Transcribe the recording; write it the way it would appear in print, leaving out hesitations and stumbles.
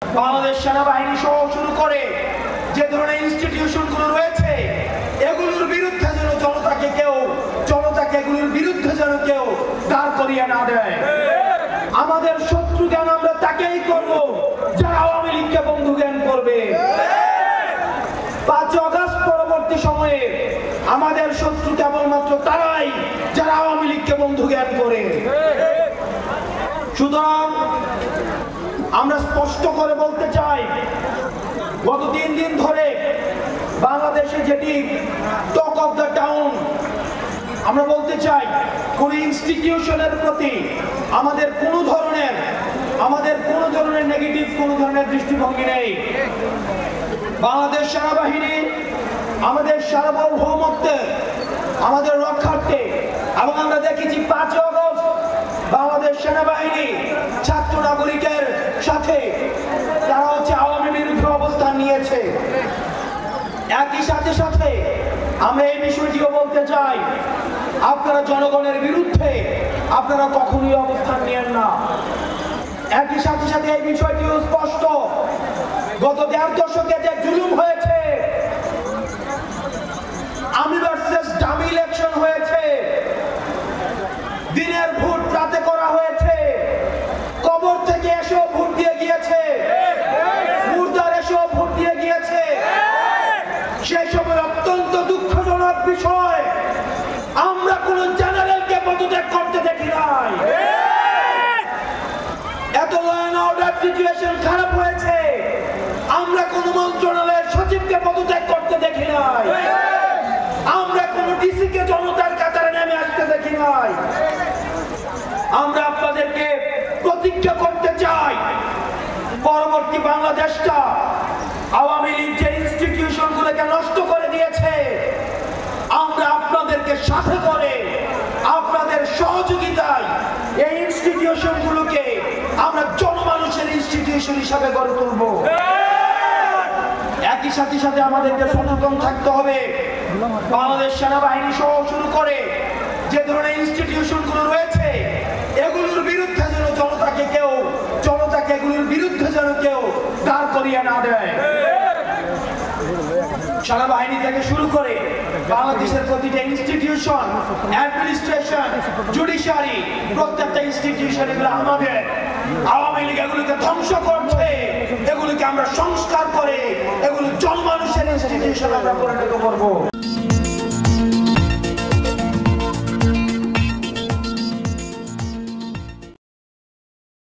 বাংলাদেশ সেনাবাহিনী সহ শুরু করে যে ধরনের ইনস্টিটিউশনগুলো রয়েছে এগুলোর বিরুদ্ধে যেন জনতাকে এগুলোর বিরুদ্ধে যেন কেউ দাঁড় করিয়ে না দেয়। আমাদের শত্রু জ্ঞান আমরা তাকেই করব যারা আওয়ামী লীগকে বন্ধু জ্ঞান করবে। 5 আগস্ট পরবর্তী সময়ে আমাদের শত্রু কেবলমাত্র তারাই যারা আওয়ামী লীগকে বন্ধু জ্ঞান করে। সুতরাং আমরা স্পষ্ট করে বলতে চাই, গত 3 দিন ধরে বাংলাদেশে যেটি টক অফ দ্য টাউন, আমরা বলতে চাই কোন ইনস্টিটিউশনের প্রতি আমাদের কোনো ধরনের নেগেটিভ কোনো ধরনের দৃষ্টিভঙ্গি নেই। বাংলাদেশ সেনাবাহিনী আমাদের সার্বভৌমত্বের আমাদের রক্ষার্থে, এবং আমরা দেখেছি 5 আগস্ট বাংলাদেশ সেনাবাহিনী ছাত্র নাগরিকের সাথে তারা আওয়ামী বিরোধী অবস্থান নিয়েছে। একই সাথে আমরা এই বিষয়টিও বলতে চাই, আপনারা জনগণের বিরুদ্ধে আপনারা কখনোই অবস্থান নেন না। একই সাথে এই বিষয়টিও স্পষ্ট, গত 1.5 দশকে যে জুলুম হয়েছে, আমি ভার্সেস ডামি ইলেকশন হয়েছে, দিনের ভোট রাতে করা হয়েছে, কবর থেকে এসেও ভোট দিয়ে গিয়েছে, মুর্দার এসেও ভোট দিয়ে গিয়েছে। সেই সময় অত্যন্ত দুঃখজনক বিষয়, আমরা কোন জেনারেলকে পদত্যাগ করতে দেখি নাই। এত ল অ্যান্ড অর্ডার সিচুয়েশন খারাপ হয়েছে, আমরা কোন মন্ত্রণালয়ের সচিবকে পদত্যাগ করতে দেখি নাই। আমরা কোন ডিসিকে জনতার কাতারে নেমে আসতে দেখি নাই। আমরা আপনাদেরকে প্রতিজ্ঞা করতে চাই, পরবর্তী বাংলাদেশটা আওয়ামী লীগ যে ইনস্টিটিউশনগুলোকে নষ্ট করে দিয়েছে, আমরা আপনাদেরকে সাথে করে আপনাদের সহযোগিতায় এই ইনস্টিটিউশনগুলোকে আমরা জনমানুষের ইনস্টিটিউশন হিসাবে গড়ে তুলব। একই সাথে আমাদেরকে সচেতন থাকতে হবে, বাংলাদেশ সেনাবাহিনী সহ শুরু করে যে ধরনের ইনস্টিটিউশনগুলো রয়েছে এগুলোর বিরুদ্ধে যেন জনতাকে এগুলোর বিরুদ্ধে যেন কেউ দাঁড় করিয়ে না দেয়। সেনাবাহিনী থেকে শুরু করে বাংলাদেশের প্রতিটা ইনস্টিটিউশন, অ্যাডমিনিস্ট্রেশন, জুডিশিয়ারি, প্রত্যেকটা ইনস্টিটিউশন এগুলো আমাদের। আওয়ামী লীগ এগুলোকে ধ্বংস করছে, এগুলোকে আমরা সংস্কার করে এগুলো জনমানুষের ইনস্টিটিউশন আমরা পরিণত করব।